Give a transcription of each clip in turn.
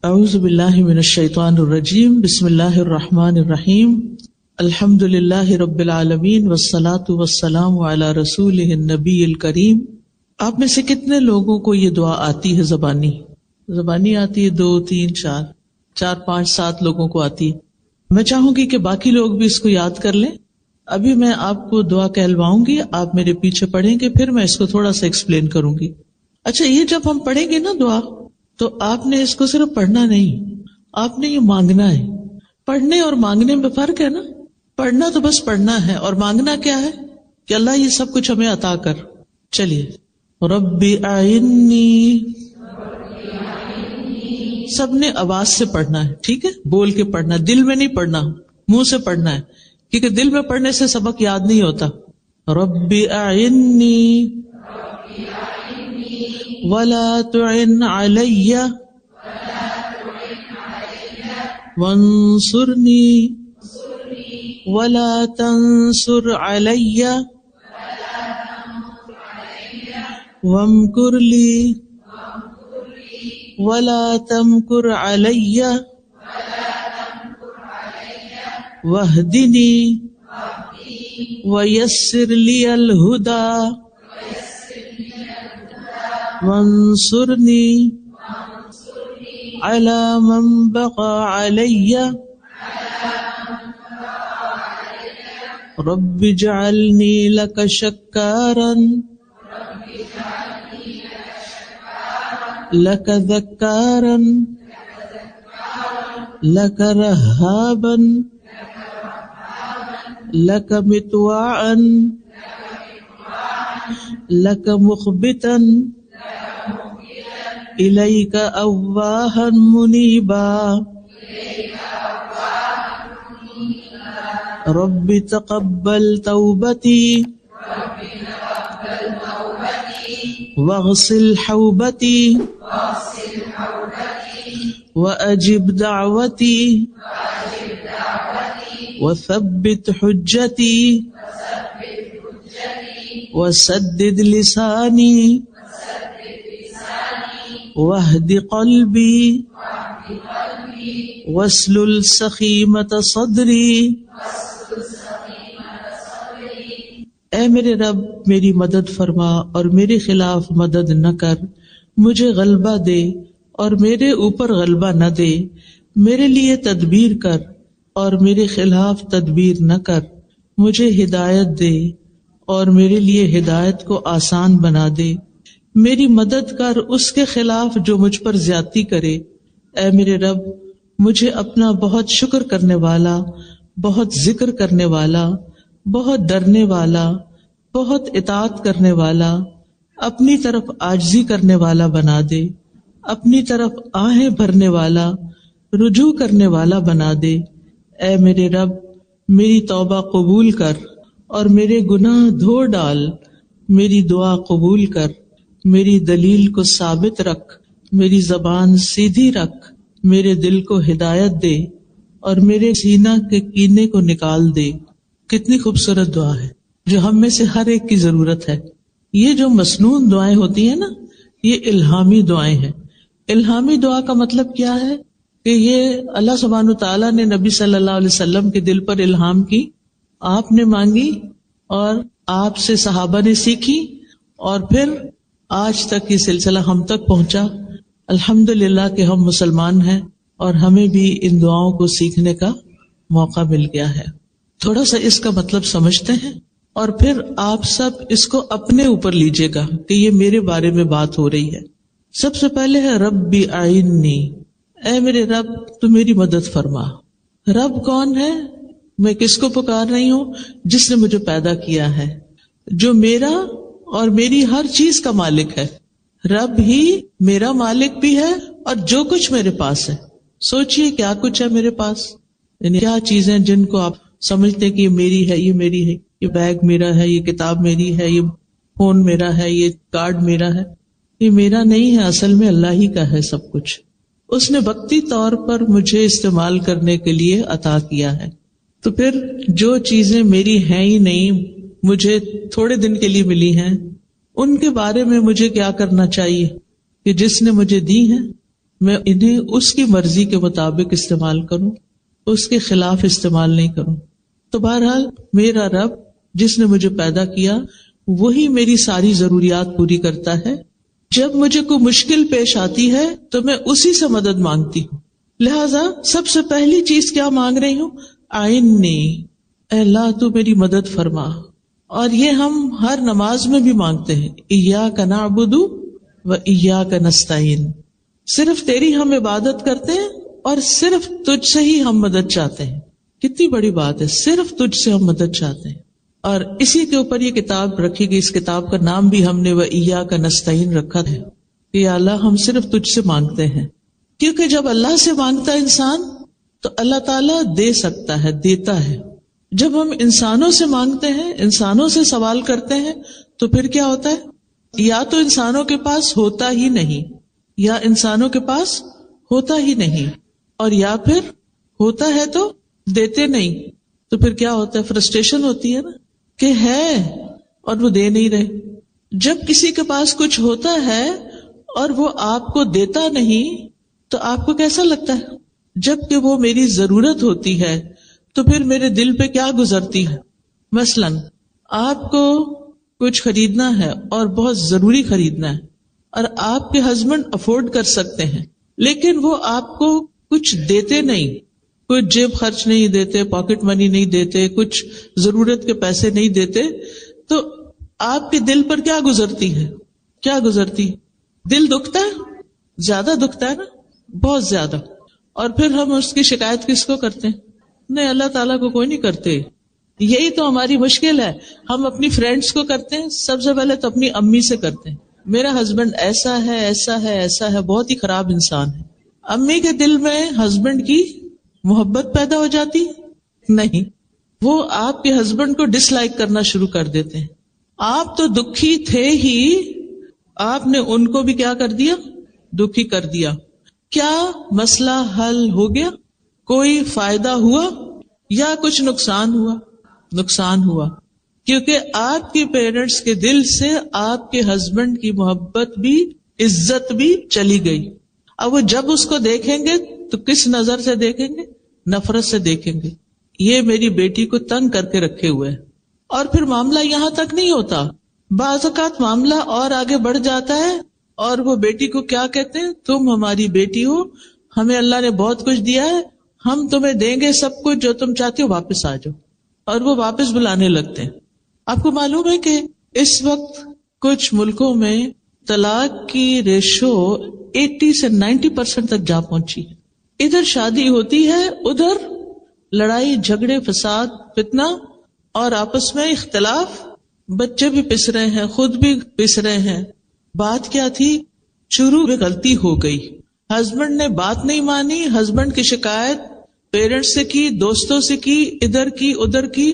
اعوذ باللہ من الشیطان الرجیم بسم اللہ الرحمن الرحیم الحمد للہ رب العالمین والصلاة والسلام علی رسولہ النبی الکریم۔ آپ میں سے کتنے لوگوں کو یہ دعا آتی ہے؟ زبانی آتی ہے؟ 2 3 4 5 7 لوگوں کو آتی ہے۔ میں چاہوں گی کہ باقی لوگ بھی اس کو یاد کر لیں۔ ابھی میں آپ کو دعا کہلواؤں گی، آپ میرے پیچھے پڑھیں گے، پھر میں اس کو تھوڑا سا ایکسپلین کروں گی۔ اچھا، یہ جب ہم پڑھیں گے نا دعا، تو آپ نے اس کو صرف پڑھنا نہیں، آپ نے یہ مانگنا ہے۔ پڑھنے اور مانگنے میں فرق ہے نا۔ پڑھنا تو بس پڑھنا ہے، اور مانگنا کیا ہے کہ اللہ یہ سب کچھ ہمیں عطا کر۔ چلیے، ربی اعنی، سب نے آواز سے پڑھنا ہے، ٹھیک ہے؟ بول کے پڑھنا، دل میں نہیں پڑھنا، منہ سے پڑھنا ہے، کیونکہ دل میں پڑھنے سے سبق یاد نہیں ہوتا۔ ربی اعنی ولا تعن علی وانصرنی ولا تنصر علی وامکر لی ولا تمکر علی واہدنی ویسر لی الہدی وانصرنی علی من بغی علی رب اجعلنی لک شکارا لک ذکارا لک رہابا لک مطواعا لک مخبتا الیک اواہا منیبا رب تقبل توبتی واغسل حوبتی واجب دعوتی وثبت حجتی وسدد لسانی واہد قلبی واسلل سخیمۃ صدری۔ اے میرے رب، میری مدد فرما اور میرے خلاف مدد نہ کر، مجھے غلبہ دے اور میرے اوپر غلبہ نہ دے، میرے لیے تدبیر کر اور میرے خلاف تدبیر نہ کر، مجھے ہدایت دے اور میرے لیے ہدایت کو آسان بنا دے، میری مدد کر اس کے خلاف جو مجھ پر زیادتی کرے۔ اے میرے رب، مجھے اپنا بہت شکر کرنے والا، بہت ذکر کرنے والا، بہت ڈرنے والا، بہت اطاعت کرنے والا، اپنی طرف عاجزی کرنے والا بنا دے، اپنی طرف آہیں بھرنے والا، رجوع کرنے والا بنا دے۔ اے میرے رب، میری توبہ قبول کر اور میرے گناہ دھو ڈال، میری دعا قبول کر، میری دلیل کو ثابت رکھ، میری زبان سیدھی رکھ، میرے دل کو ہدایت دے اور میرے سینہ کے کینے کو نکال دے۔ کتنی خوبصورت دعا ہے جو ہم میں سے ہر ایک کی ضرورت ہے۔ یہ جو مسنون دعائیں ہوتی ہیں نا، یہ الہامی دعائیں ہیں۔ الہامی دعا کا مطلب کیا ہے کہ یہ اللہ سبحانہ تعالیٰ نے نبی صلی اللہ علیہ وسلم کے دل پر الہام کی، آپ نے مانگی اور آپ سے صحابہ نے سیکھی، اور پھر آج تک یہ سلسلہ ہم تک پہنچا۔ الحمدللہ کہ ہم مسلمان ہیں اور ہمیں بھی ان دعاؤں کو سیکھنے کا موقع مل گیا ہے۔ تھوڑا سا اس کا مطلب سمجھتے ہیں اور پھر آپ سب اس کو اپنے اوپر لیجئے گا کہ یہ میرے بارے میں بات ہو رہی ہے۔ سب سے پہلے ہے ربی اعنی، اے میرے رب تو میری مدد فرما۔ رب کون ہے؟ میں کس کو پکار رہی ہوں؟ جس نے مجھے پیدا کیا ہے، جو میرا اور میری ہر چیز کا مالک ہے۔ رب ہی میرا مالک بھی ہے اور جو کچھ میرے پاس ہے۔ سوچئے کیا کچھ ہے میرے پاس، یعنی کیا چیزیں جن کو آپ سمجھتے ہیں کہ یہ میری ہے، یہ میری ہے، یہ بیگ میرا ہے، یہ کتاب میری ہے، یہ فون میرا ہے، یہ کارڈ میرا ہے۔ یہ میرا نہیں ہے، اصل میں اللہ ہی کا ہے سب کچھ۔ اس نے وقتی طور پر مجھے استعمال کرنے کے لیے عطا کیا ہے۔ تو پھر جو چیزیں میری ہیں ہی نہیں، مجھے تھوڑے دن کے لیے ملی ہیں، ان کے بارے میں مجھے کیا کرنا چاہیے کہ جس نے مجھے دی ہیں میں انہیں اس کی مرضی کے مطابق استعمال کروں، اس کے خلاف استعمال نہیں کروں. تو بہرحال میرا رب جس نے مجھے پیدا کیا وہی میری ساری ضروریات پوری کرتا ہے. جب مجھے کوئی مشکل پیش آتی ہے تو میں اسی سے مدد مانگتی ہوں. لہذا سب سے پہلی چیز کیا مانگ رہی ہوں؟ اعِنِّی، اے اللہ تو میری مدد فرما. اور یہ ہم ہر نماز میں بھی مانگتے ہیں، ایاک نعبد و ایاک نستعین. صرف تیری ہم عبادت کرتے ہیں اور صرف تجھ سے ہی ہم مدد چاہتے ہیں. کتنی بڑی بات ہے، صرف تجھ سے ہم مدد چاہتے ہیں. اور اسی کے اوپر یہ کتاب رکھی گئی. اس کتاب کا نام بھی ہم نے وَإِيَّاكَ نَسْتَعِينُ رکھا ہے کہ یا اللہ ہم صرف تجھ سے مانگتے ہیں. کیونکہ جب اللہ سے مانگتا ہے انسان تو اللہ تعالیٰ دے سکتا ہے، دیتا ہے. جب ہم انسانوں سے مانگتے ہیں، انسانوں سے سوال کرتے ہیں تو پھر کیا ہوتا ہے؟ یا تو انسانوں کے پاس ہوتا ہی نہیں، یا انسانوں کے پاس ہوتا ہی نہیں، اور یا پھر ہوتا ہے تو دیتے نہیں. تو پھر کیا ہوتا ہے؟ فرسٹریشن ہوتی ہے نا کہ ہے اور وہ دے نہیں رہے. جب کسی کے پاس کچھ ہوتا ہے اور وہ آپ کو دیتا نہیں تو آپ کو کیسا لگتا ہے؟ جب کہ وہ میری ضرورت ہوتی ہے تو پھر میرے دل پہ کیا گزرتی ہے؟ مثلاً آپ کو کچھ خریدنا ہے اور بہت ضروری خریدنا ہے اور آپ کے ہسبینڈ افورڈ کر سکتے ہیں، لیکن وہ آپ کو کچھ دیتے نہیں، کچھ جیب خرچ نہیں دیتے، پاکٹ منی نہیں دیتے، کچھ ضرورت کے پیسے نہیں دیتے، تو آپ کے دل پر کیا گزرتی ہے؟ کیا گزرتی؟ دل دکھتا ہے، زیادہ دکھتا ہے نا، بہت زیادہ. اور پھر ہم اس کی شکایت کس کو کرتے ہیں؟ نہیں، اللہ تعالیٰ کو کوئی نہیں کرتے. یہی تو ہماری مشکل ہے. ہم اپنی فرینڈس کو کرتے ہیں، سب سے پہلے تو اپنی امی سے کرتے ہیں، میرا ہسبینڈ ایسا ہے ایسا ہے ایسا ہے، بہت ہی خراب انسان ہے. امی کے دل میں ہسبینڈ کی محبت پیدا ہو جاتی؟ نہیں، وہ آپ کے ہسبینڈ کو ڈس لائک کرنا شروع کر دیتے ہیں. آپ تو دکھی تھے ہی، آپ نے ان کو بھی کیا کر دیا؟ دکھی کر دیا. کیا مسئلہ حل ہو گیا؟ کوئی فائدہ ہوا یا کچھ نقصان ہوا؟ نقصان ہوا، کیونکہ آپ کے پیرنٹس کے دل سے آپ کے ہسبینڈ کی محبت بھی عزت بھی چلی گئی. اب وہ جب اس کو دیکھیں گے تو کس نظر سے دیکھیں گے؟ نفرت سے دیکھیں گے. یہ میری بیٹی کو تنگ کر کے رکھے ہوئے. اور پھر معاملہ یہاں تک نہیں ہوتا، بعض اوقات معاملہ اور آگے بڑھ جاتا ہے اور وہ بیٹی کو کیا کہتے ہیں؟ تم ہماری بیٹی ہو، ہمیں اللہ نے بہت کچھ دیا ہے، ہم تمہیں دیں گے سب کچھ، جو تم چاہتے ہو واپس آ جاؤ. اور وہ واپس بلانے لگتے ہیں. آپ کو معلوم ہے کہ اس وقت کچھ ملکوں میں طلاق کی ریشو 80 سے 90% تک جا پہنچی. ادھر شادی ہوتی ہے، ادھر لڑائی جھگڑے فساد فتنہ اور آپس میں اختلاف، بچے بھی پس رہے ہیں، خود بھی پس رہے ہیں. بات کیا تھی؟ شروع میں غلطی ہو گئی، ہسبینڈ نے بات نہیں مانی، ہسبینڈ کی شکایت پیرنٹس سے کی، دوستوں سے کی، ادھر کی ادھر کی،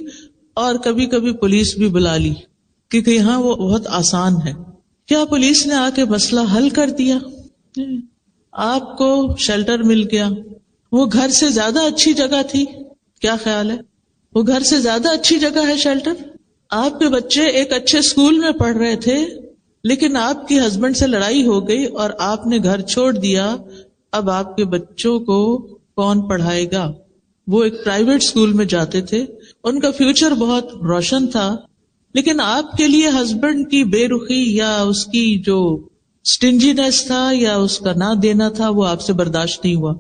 اور کبھی کبھی پولیس بھی بلا لی کیونکہ یہاں وہ بہت آسان ہے. کیا پولیس نے آ کے مسئلہ حل کر دیا؟ آپ کو شیلٹر مل گیا، وہ گھر سے زیادہ اچھی جگہ تھی. کیا خیال ہے؟ وہ گھر سے زیادہ اچھی جگہ ہے شیلٹر. آپ کے بچے ایک اچھے اسکول میں پڑھ رہے تھے، لیکن آپ کی ہسبینڈ سے لڑائی ہو گئی اور آپ نے گھر چھوڑ دیا. اب آپ کے بچوں کو کون پڑھائے گا؟ وہ ایک پرائیویٹ اسکول میں جاتے تھے، ان کا فیوچر بہت روشن تھا، لیکن آپ کے لیے ہسبینڈ کی بے رخی یا اس کی جو سٹنجینس تھا یا اس کا نہ دینا تھا وہ آپ سے برداشت نہیں ہوا.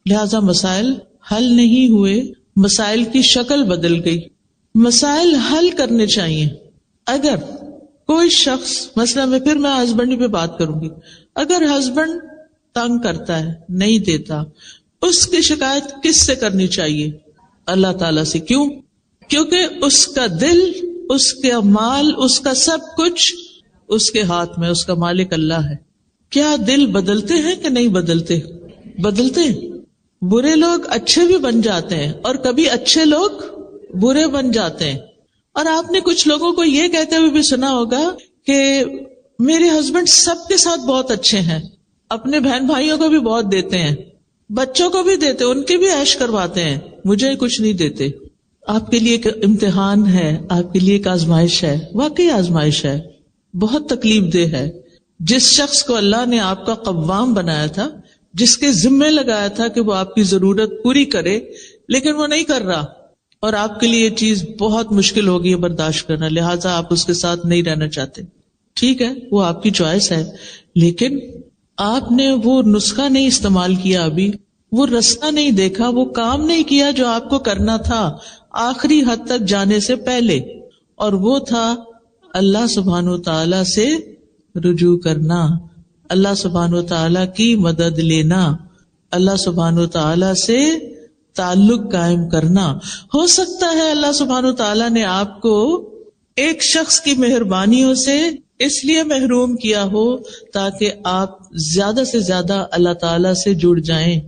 لہذا مسائل حل نہیں ہوئے، مسائل کی شکل بدل گئی. مسائل حل کرنے چاہیے. اگر کوئی شخص، مثلا میں ہسبینڈ پہ بات کروں گی، اگر ہسبینڈ تنگ کرتا ہے، نہیں دیتا، اس کی شکایت کس سے کرنی چاہیے؟ اللہ تعالیٰ سے. کیوں؟ کیونکہ اس کا دل، اس کا مال، اس کا سب کچھ اس کے ہاتھ میں، اس کا مالک اللہ ہے. کیا دل بدلتے ہیں کہ نہیں بدلتے؟ بدلتے ہیں. برے لوگ اچھے بھی بن جاتے ہیں اور کبھی اچھے لوگ برے بن جاتے ہیں. اور آپ نے کچھ لوگوں کو یہ کہتے ہوئے بھی سنا ہوگا کہ میرے ہسبینڈ سب کے ساتھ بہت اچھے ہیں، اپنے بہن بھائیوں کو بھی بہت دیتے ہیں، بچوں کو بھی دیتے، ان کی بھی عیش کرواتے ہیں، مجھے کچھ نہیں دیتے. آپ کے لیے ایک امتحان ہے، آپ کے لیے ایک آزمائش ہے، واقعی آزمائش ہے، بہت تکلیف دہ ہے. جس شخص کو اللہ نے آپ کا قوام بنایا تھا، جس کے ذمے لگایا تھا کہ وہ آپ کی ضرورت پوری کرے، لیکن وہ نہیں کر رہا، اور آپ کے لیے یہ چیز بہت مشکل ہوگی برداشت کرنا، لہٰذا آپ اس کے ساتھ نہیں رہنا چاہتے. ٹھیک ہے، وہ آپ کی چوائس ہے، لیکن آپ نے وہ نسخہ نہیں استعمال کیا، ابھی وہ رستہ نہیں دیکھا، وہ کام نہیں کیا جو آپ کو کرنا تھا آخری حد تک جانے سے پہلے، اور وہ تھا اللہ سبحانہ وتعالی سے رجوع کرنا، اللہ سبحانہ وتعالی کی مدد لینا، اللہ سبحانہ وتعالی سے تعلق قائم کرنا. ہو سکتا ہے اللہ سبحانہ وتعالی نے آپ کو ایک شخص کی مہربانیوں سے اس لیے محروم کیا ہو تاکہ آپ زیادہ سے زیادہ اللہ تعالی سے جڑ جائیں،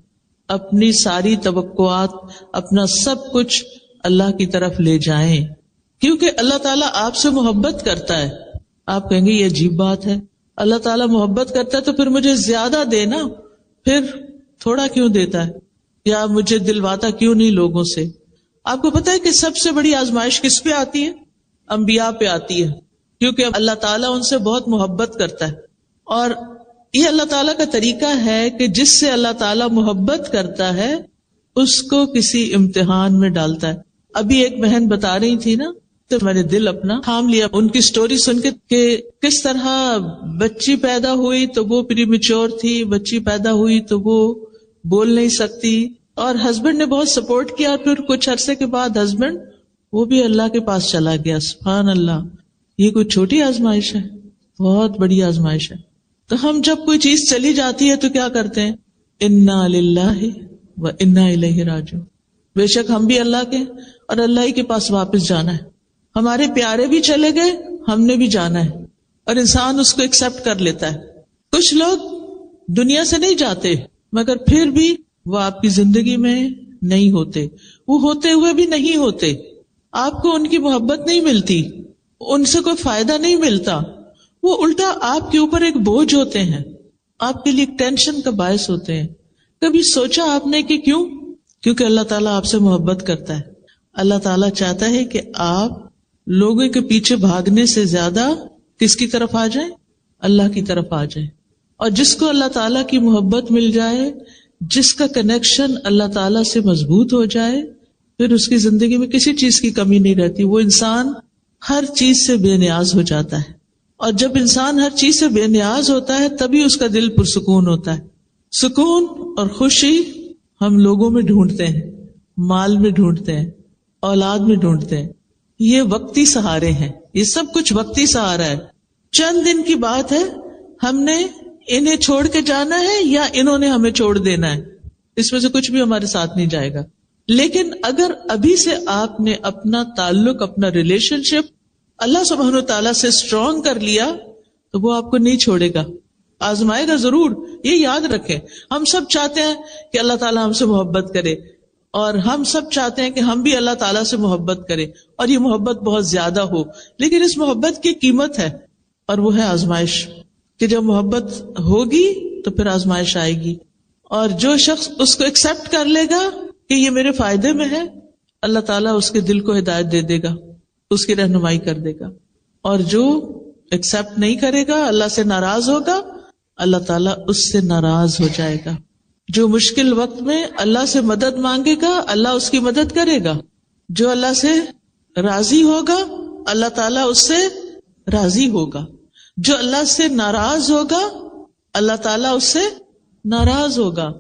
اپنی ساری توقعات، اپنا سب کچھ اللہ کی طرف لے جائیں، کیونکہ اللہ تعالیٰ آپ سے محبت کرتا ہے. آپ کہیں گے یہ عجیب بات ہے، اللہ تعالیٰ محبت کرتا ہے تو پھر مجھے زیادہ دینا، پھر تھوڑا کیوں دیتا ہے، یا مجھے دلواتا کیوں نہیں لوگوں سے. آپ کو پتا ہے کہ سب سے بڑی آزمائش کس پہ آتی ہے؟ انبیاء پہ آتی ہے، کیونکہ اللہ تعالیٰ ان سے بہت محبت کرتا ہے. اور یہ اللہ تعالیٰ کا طریقہ ہے کہ جس سے اللہ تعالیٰ محبت کرتا ہے اس کو کسی امتحان میں ڈالتا ہے. ابھی ایک بہن بتا رہی تھی نا، تو میں نے دل اپنا تھام لیا ان کی سٹوری سن کے کہ کس طرح بچی پیدا ہوئی تو وہ پری میچور تھی، بچی پیدا ہوئی تو وہ بول نہیں سکتی، اور ہسبینڈ نے بہت سپورٹ کیا، پھر کچھ عرصے کے بعد ہسبینڈ وہ بھی اللہ کے پاس چلا گیا. سبحان اللہ، یہ کوئی چھوٹی آزمائش ہے، بہت بڑی آزمائش ہے. تو ہم جب کوئی چیز چلی جاتی ہے تو کیا کرتے ہیں؟ انا للہ و انا الیہ راجعون. بے شک ہم بھی اللہ کے اور اللہ ہی کے پاس واپس جانا ہے. ہمارے پیارے بھی چلے گئے، ہم نے بھی جانا ہے، اور انسان اس کو ایکسپٹ کر لیتا ہے. کچھ لوگ دنیا سے نہیں جاتے مگر پھر بھی وہ آپ کی زندگی میں نہیں ہوتے، وہ ہوتے ہوئے بھی نہیں ہوتے. آپ کو ان کی محبت نہیں ملتی، ان سے کوئی فائدہ نہیں ملتا، وہ الٹا آپ کے اوپر ایک بوجھ ہوتے ہیں، آپ کے لیے ایک ٹینشن کا باعث ہوتے ہیں. کبھی سوچا آپ نے کہ کیوں؟ کیونکہ اللہ تعالیٰ آپ سے محبت کرتا ہے. اللہ تعالیٰ چاہتا ہے کہ آپ لوگوں کے پیچھے بھاگنے سے زیادہ کس کی طرف آ جائیں؟ اللہ کی طرف آ جائیں. اور جس کو اللہ تعالیٰ کی محبت مل جائے، جس کا کنیکشن اللہ تعالیٰ سے مضبوط ہو جائے، پھر اس کی زندگی میں کسی چیز کی کمی نہیں رہتی. وہ انسان ہر چیز سے بے نیاز ہو جاتا ہے، اور جب انسان ہر چیز سے بے نیاز ہوتا ہے تبھی اس کا دل پرسکون ہوتا ہے. سکون اور خوشی ہم لوگوں میں ڈھونڈتے ہیں، مال میں ڈھونڈتے ہیں، اولاد میں ڈھونڈتے ہیں. یہ وقتی سہارے ہیں، یہ سب کچھ وقتی سہارا ہے. چند دن کی بات ہے، ہم نے انہیں چھوڑ کے جانا ہے یا انہوں نے ہمیں چھوڑ دینا ہے، اس میں سے کچھ بھی ہمارے ساتھ نہیں جائے گا. لیکن اگر ابھی سے آپ نے اپنا تعلق، اپنا ریلیشن شپ اللہ سبحانہ وتعالیٰ سے اسٹرانگ کر لیا تو وہ آپ کو نہیں چھوڑے گا، آزمائے گا ضرور. یہ یاد رکھیں، ہم سب چاہتے ہیں کہ اللہ تعالیٰ ہم سے محبت کرے، اور ہم سب چاہتے ہیں کہ ہم بھی اللہ تعالیٰ سے محبت کریں، اور یہ محبت بہت زیادہ ہو. لیکن اس محبت کی قیمت ہے، اور وہ ہے آزمائش، کہ جب محبت ہوگی تو پھر آزمائش آئے گی. اور جو شخص اس کو ایکسپٹ کر لے گا کہ یہ میرے فائدے میں ہے، اللہ تعالیٰ اس کے دل کو ہدایت دے دے گا، اس کی رہنمائی کر دے گا. اور جو ایکسپٹ نہیں کرے گا، اللہ سے ناراض ہوگا، اللہ تعالیٰ اس سے ناراض ہو جائے گا. جو مشکل وقت میں اللہ سے مدد مانگے گا، اللہ اس کی مدد کرے گا. جو اللہ سے راضی ہوگا، اللہ تعالیٰ اس سے راضی ہوگا. جو اللہ سے ناراض ہوگا، اللہ تعالیٰ اس سے ناراض ہوگا.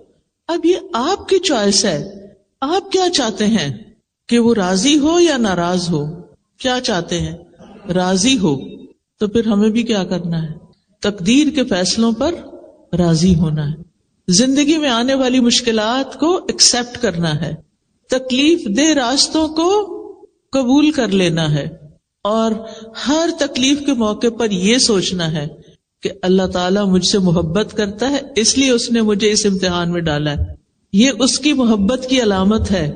اب یہ آپ کی چوائس ہے، آپ کیا چاہتے ہیں کہ وہ راضی ہو یا ناراض ہو؟ کیا چاہتے ہیں؟ راضی ہو. تو پھر ہمیں بھی کیا کرنا ہے؟ تقدیر کے فیصلوں پر راضی ہونا ہے. زندگی میں آنے والی مشکلات کو ایکسپٹ کرنا ہے، تکلیف دہ راستوں کو قبول کر لینا ہے، اور ہر تکلیف کے موقع پر یہ سوچنا ہے کہ اللہ تعالیٰ مجھ سے محبت کرتا ہے، اس لیے اس نے مجھے اس امتحان میں ڈالا ہے. یہ اس کی محبت کی علامت ہے.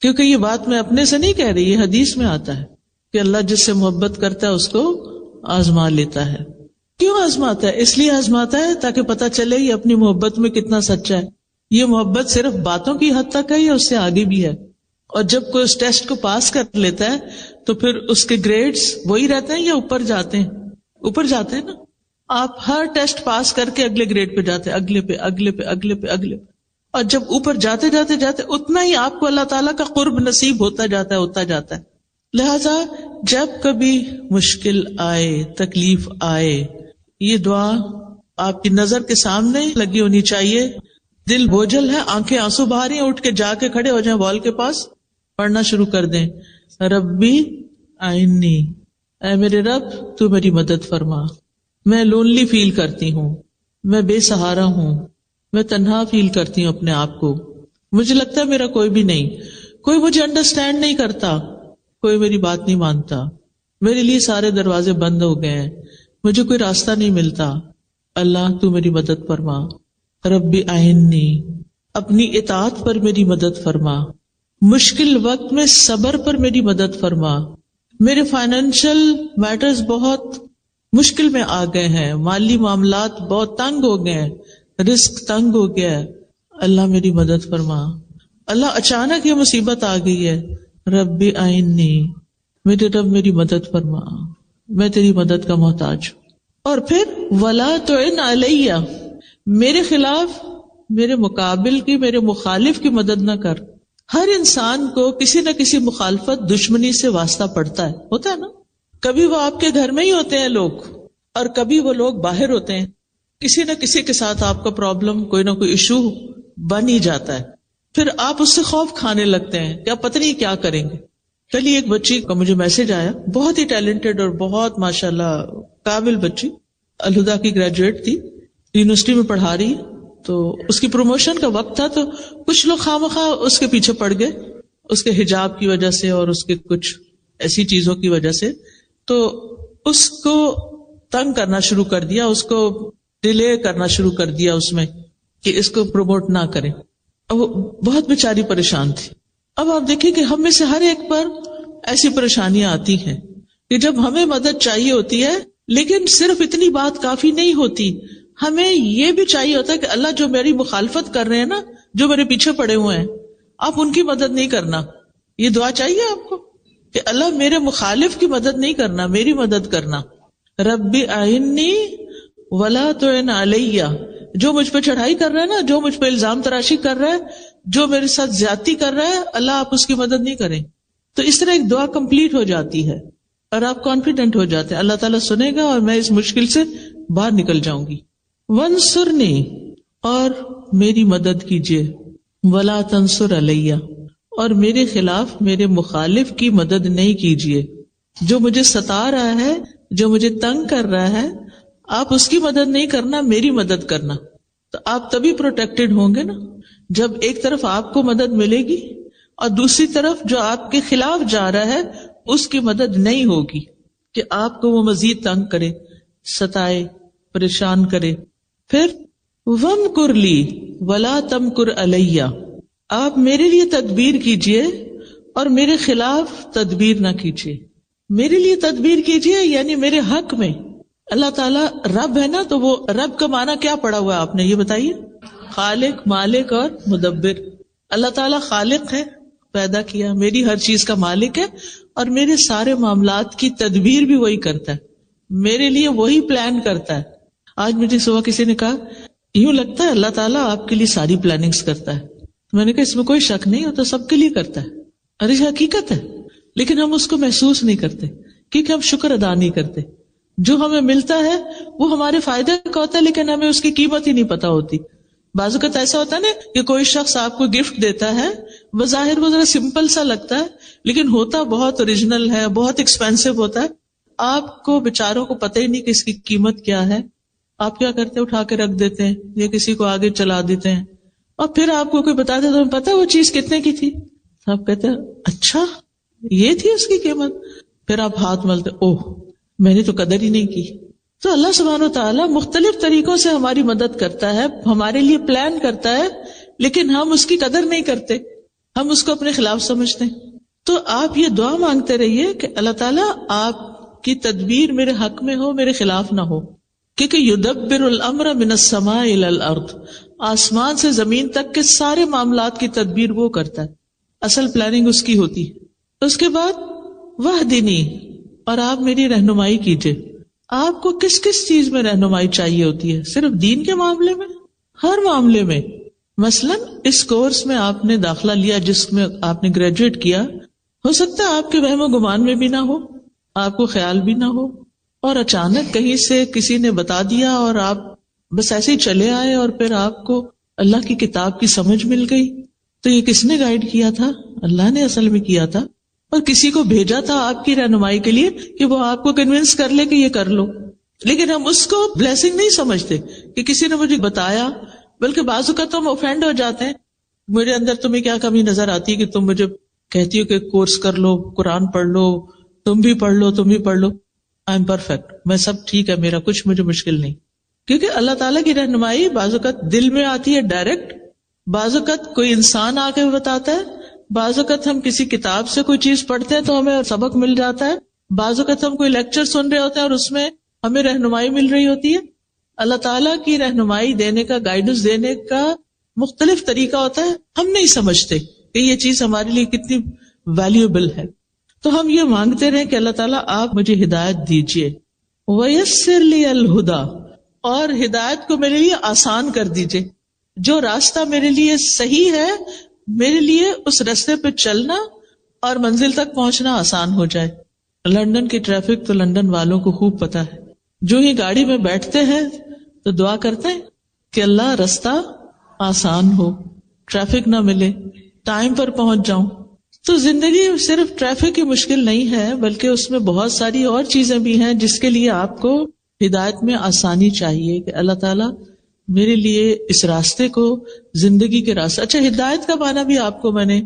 کیونکہ یہ بات میں اپنے سے نہیں کہہ رہی، یہ حدیث میں آتا ہے کہ اللہ جس سے محبت کرتا ہے اس کو آزما لیتا ہے. کیوں آزماتا ہے؟ اس لیے آزماتا ہے تاکہ پتہ چلے یہ اپنی محبت میں کتنا سچا ہے. یہ محبت صرف باتوں کی حد تک ہے یا اس سے آگے بھی ہے؟ اور جب کوئی اس ٹیسٹ کو پاس کر لیتا ہے تو پھر اس کے گریڈز وہی رہتے ہیں یا اوپر جاتے ہیں؟ اوپر جاتے ہیں نا. آپ ہر ٹیسٹ پاس کر کے اگلے گریڈ پہ جاتے، اگلے پہ اگلے پہ اگلے پہ اگلے پہ، اور جب اوپر جاتے جاتے جاتے اتنا ہی آپ کو اللہ تعالیٰ کا قرب نصیب ہوتا جاتا ہے. لہذا جب کبھی مشکل آئے، تکلیف آئے، یہ دعا آپ کی نظر کے سامنے لگی ہونی چاہیے. دل بوجھل ہے، آنکھیں آنسو بہا رہی ہیں، اٹھ کے جا کے کھڑے ہو جائیں وال کے پاس، پڑھنا شروع کر دیں، ربی آئینی، اے میرے رب تو میری مدد فرما. میں لونلی فیل کرتی ہوں، میں بے سہارا ہوں، میں تنہا فیل کرتی ہوں اپنے آپ کو، مجھے لگتا ہے میرا کوئی بھی نہیں، کوئی مجھے انڈرسٹینڈ نہیں کرتا، کوئی میری بات نہیں مانتا، میرے لیے سارے دروازے بند ہو گئے ہیں، مجھے کوئی راستہ نہیں ملتا. اللہ تو میری مدد فرما. ربی آئینی، اپنی اطاعت پر میری مدد فرما، مشکل وقت میں صبر پر میری مدد فرما. میرے فائنینشل میٹرز بہت مشکل میں آ گئے ہیں، مالی معاملات بہت تنگ ہو گئے ہیں، رزق تنگ ہو گیا ہے، اللہ میری مدد فرما. اللہ اچانک یہ مصیبت آ گئی ہے، ربی آئینی، میرے رب میری مدد فرما، میں تیری مدد کا محتاج ہوں. اور پھر ولا تعن علیہ، میرے خلاف، میرے مقابل کی، میرے مخالف کی مدد نہ کر. ہر انسان کو کسی نہ کسی مخالفت، دشمنی سے واسطہ پڑتا ہے، ہوتا ہے نا. کبھی وہ آپ کے گھر میں ہی ہوتے ہیں لوگ، اور کبھی وہ لوگ باہر ہوتے ہیں. کسی نہ کسی کے ساتھ آپ کا پرابلم، کوئی نہ کوئی ایشو بن ہی جاتا ہے. پھر آپ اس سے خوف کھانے لگتے ہیں کہ آپ پتہ نہیں کیا کریں گے. کل ایک بچی کا مجھے میسج آیا، بہت ہی ٹیلنٹڈ اور بہت ماشاءاللہ قابل بچی، الہدا کی گریجویٹ تھی، یونیورسٹی میں پڑھا رہی، تو اس کی پروموشن کا وقت تھا، تو کچھ لوگ خواہ اس کے پیچھے پڑ گئے، اس کے حجاب کی وجہ سے اور اس کے کچھ ایسی چیزوں کی وجہ سے. تو اس کو تنگ کرنا شروع کر دیا، اس کو ڈیلے کرنا شروع کر دیا اس میں کہ اس کو پروموٹ نہ کریں. اب وہ بہت بیچاری پریشان تھی. اب آپ دیکھیں کہ ہم میں سے ہر ایک پر ایسی پریشانیاں آتی ہیں کہ جب ہمیں مدد چاہیے ہوتی ہے، لیکن صرف اتنی بات کافی نہیں ہوتی، ہمیں یہ بھی چاہیے ہوتا ہے کہ اللہ جو میری مخالفت کر رہے ہیں نا، جو میرے پیچھے پڑے ہوئے ہیں، آپ ان کی مدد نہیں کرنا. یہ دعا چاہیے آپ کو کہ اللہ میرے مخالف کی مدد نہیں کرنا، میری مدد کرنا. ربی آئینی ولا تعن علیہ، جو مجھ پہ چڑھائی کر رہا ہے نا، جو مجھ پہ الزام تراشی کر رہا ہے، جو میرے ساتھ زیادتی کر رہا ہے، اللہ آپ اس کی مدد نہیں کریں. تو اس طرح ایک دعا کمپلیٹ ہو جاتی ہے اور آپ کانفیڈنٹ ہو جاتے ہیں اللہ تعالیٰ سنے گا اور میں اس مشکل سے باہر نکل جاؤں گی. وانصرنی، اور میری مدد کیجیے، ولا تنصر علیہ، اور میرے خلاف، میرے مخالف کی مدد نہیں کیجیے. جو مجھے ستا رہا ہے، جو مجھے تنگ کر رہا ہے، آپ اس کی مدد نہیں کرنا، میری مدد کرنا. تو آپ تبھی پروٹیکٹڈ ہوں گے نا جب ایک طرف آپ کو مدد ملے گی اور دوسری طرف جو آپ کے خلاف جا رہا ہے اس کی مدد نہیں ہوگی کہ آپ کو وہ مزید تنگ کرے، ستائے، پریشان کرے. پھر وَامْكُرْ لِي وَلَا تَمْكُرْ عَلَيَّ، آپ میرے لیے تدبیر کیجئے اور میرے خلاف تدبیر نہ کیجئے. میرے لیے تدبیر کیجئے یعنی میرے حق میں. اللہ تعالیٰ رب ہے نا، تو وہ رب کا معنی کیا پڑا ہوا ہے آپ نے، یہ بتائیے. خالق، مالک اور مدبر. اللہ تعالیٰ خالق ہے، پیدا کیا، میری ہر چیز کا مالک ہے، اور میرے سارے معاملات کی تدبیر بھی وہی کرتا ہے، میرے لیے وہی پلان کرتا ہے. آج مجھے صبح کسی نے کہا یوں لگتا ہے اللہ تعالیٰ آپ کے لیے ساری پلاننگز کرتا ہے. میں نے کہا اس میں کوئی شک نہیں ہوتا، سب کے لیے کرتا ہے، اور یہ حقیقت ہے، لیکن ہم اس کو محسوس نہیں کرتے کیونکہ ہم شکر ادا نہیں کرتے. جو ہمیں ملتا ہے وہ ہمارے فائدے کا ہوتا ہے، لیکن ہمیں اس کی قیمت ہی نہیں پتا ہوتی. بعض اوقات ایسا ہوتا ہے نا کہ کوئی شخص آپ کو گفٹ دیتا ہے، بظاہر وہ ذرا سمپل سا لگتا ہے لیکن ہوتا بہت اوریجنل ہے، بہت ایکسپینسو ہوتا ہے. آپ کو بیچاروں کو پتہ ہی نہیں کہ اس کی قیمت کیا ہے. آپ کیا کرتے ہیں، اٹھا کے رکھ دیتے ہیں یا کسی کو آگے چلا دیتے ہیں، اور پھر آپ کو کوئی بتا دے تو پتا وہ چیز کتنے کی تھی. آپ کہتے ہیں اچھا یہ تھی اس کی قیمت. پھر آپ ہاتھ ملتے، اوہ میں نے تو قدر ہی نہیں کی. تو اللہ سبحانہ و تعالیٰ مختلف طریقوں سے ہماری مدد کرتا ہے، ہمارے لیے پلان کرتا ہے، لیکن ہم اس کی قدر نہیں کرتے، ہم اس کو اپنے خلاف سمجھتے ہیں. تو آپ یہ دعا مانگتے رہیے کہ اللہ تعالیٰ آپ کی تدبیر میرے حق میں ہو، میرے خلاف نہ ہو. کیونکہ یدبر الامر من السماء الى الارض، آسمان سے زمین تک کے سارے معاملات کی تدبیر وہ کرتا ہے، اصل پلاننگ اس کی ہوتی ہے. اس کے بعد وہدنی، اور آپ میری رہنمائی کیجئے. آپ کو کس کس چیز میں رہنمائی چاہیے ہوتی ہے؟ صرف دین کے معاملے میں؟ ہر معاملے میں. مثلاً اس کورس میں آپ نے داخلہ لیا جس میں آپ نے گریجویٹ کیا، ہو سکتا ہے آپ کے وہم و گمان میں بھی نہ ہو، آپ کو خیال بھی نہ ہو، اور اچانک کہیں سے کسی نے بتا دیا اور آپ بس ایسے ہی چلے آئے، اور پھر آپ کو اللہ کی کتاب کی سمجھ مل گئی. تو یہ کس نے گائیڈ کیا تھا؟ اللہ نے اصل میں کیا تھا، اور کسی کو بھیجا تھا آپ کی رہنمائی کے لیے کہ وہ آپ کو کنونس کر لے کہ یہ کر لو. لیکن ہم اس کو بلیسنگ نہیں سمجھتے کہ کسی نے مجھے بتایا، بلکہ بعض اوقات تو ہم اوفینڈ ہو جاتے ہیں. میرے اندر تمہیں کیا کمی نظر آتی ہے کہ تم مجھے کہتی ہو کہ کورس کر لو، قرآن پڑھ لو، تم بھی پڑھ لو، تم بھی پڑھ لو. آئی ایم پرفیکٹ، میں سب ٹھیک ہے، میرا کچھ مجھے مشکل نہیں. کیونکہ اللہ تعالیٰ کی رہنمائی بعض اوقات دل میں آتی ہے ڈائریکٹ، بعض اوقات کوئی انسان آ کے بتاتا ہے، بعض اوقات ہم کسی کتاب سے کوئی چیز پڑھتے ہیں تو ہمیں سبق مل جاتا ہے، بعض اوقات ہم کوئی لیکچر سن رہے ہوتے ہیں اور اس میں ہمیں رہنمائی مل رہی ہوتی ہے. اللہ تعالیٰ کی رہنمائی دینے کا، گائیڈنس دینے کا مختلف طریقہ ہوتا ہے. ہم نہیں سمجھتے کہ یہ چیز ہمارے لیے کتنی ویلیوبل ہے. تو ہم یہ مانگتے رہیں کہ اللہ تعالیٰ آپ مجھے ہدایت دیجیے. وَيَسِّرْ لِيَ الْهُدَى، اور ہدایت کو میرے لیے آسان کر دیجیے. جو راستہ میرے لیے صحیح ہے، میرے لیے اس راستے پہ چلنا اور منزل تک پہنچنا آسان ہو جائے. لندن کی ٹریفک تو لندن والوں کو خوب پتا ہے. جو ہی گاڑی میں بیٹھتے ہیں تو دعا کرتے ہیں کہ اللہ راستہ آسان ہو، ٹریفک نہ ملے، ٹائم پر پہنچ جاؤں. تو زندگی صرف ٹریفک کی مشکل نہیں ہے، بلکہ اس میں بہت ساری اور چیزیں بھی ہیں جس کے لیے آپ کو ہدایت میں آسانی چاہیے کہ اللہ تعالیٰ میرے لیے اس راستے کو، زندگی کے راستے. اچھا، ہدایت کا معنی بھی آپ کو میں نے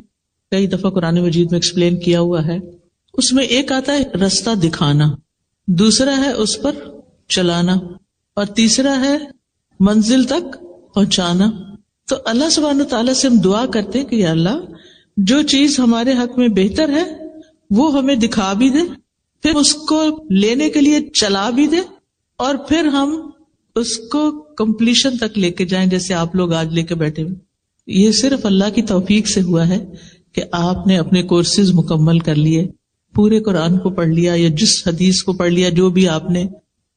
کئی دفعہ قرآن مجید میں ایکسپلین کیا ہوا ہے. اس میں ایک آتا ہے راستہ دکھانا، دوسرا ہے اس پر چلانا، اور تیسرا ہے منزل تک پہنچانا. تو اللہ سبحانہ تعالیٰ سے ہم دعا کرتے ہیں کہ یا اللہ جو چیز ہمارے حق میں بہتر ہے وہ ہمیں دکھا بھی دے، پھر اس کو لینے کے لیے چلا بھی دے، اور پھر ہم اس کو کمپلیشن تک لے کے جائیں جیسے آپ لوگ آج لے کے بیٹھے ہوئے. یہ صرف اللہ کی توفیق سے ہوا ہے کہ آپ نے اپنے کورسز مکمل کر لیے، پورے قرآن کو پڑھ لیا یا جس حدیث کو پڑھ لیا، جو بھی آپ نے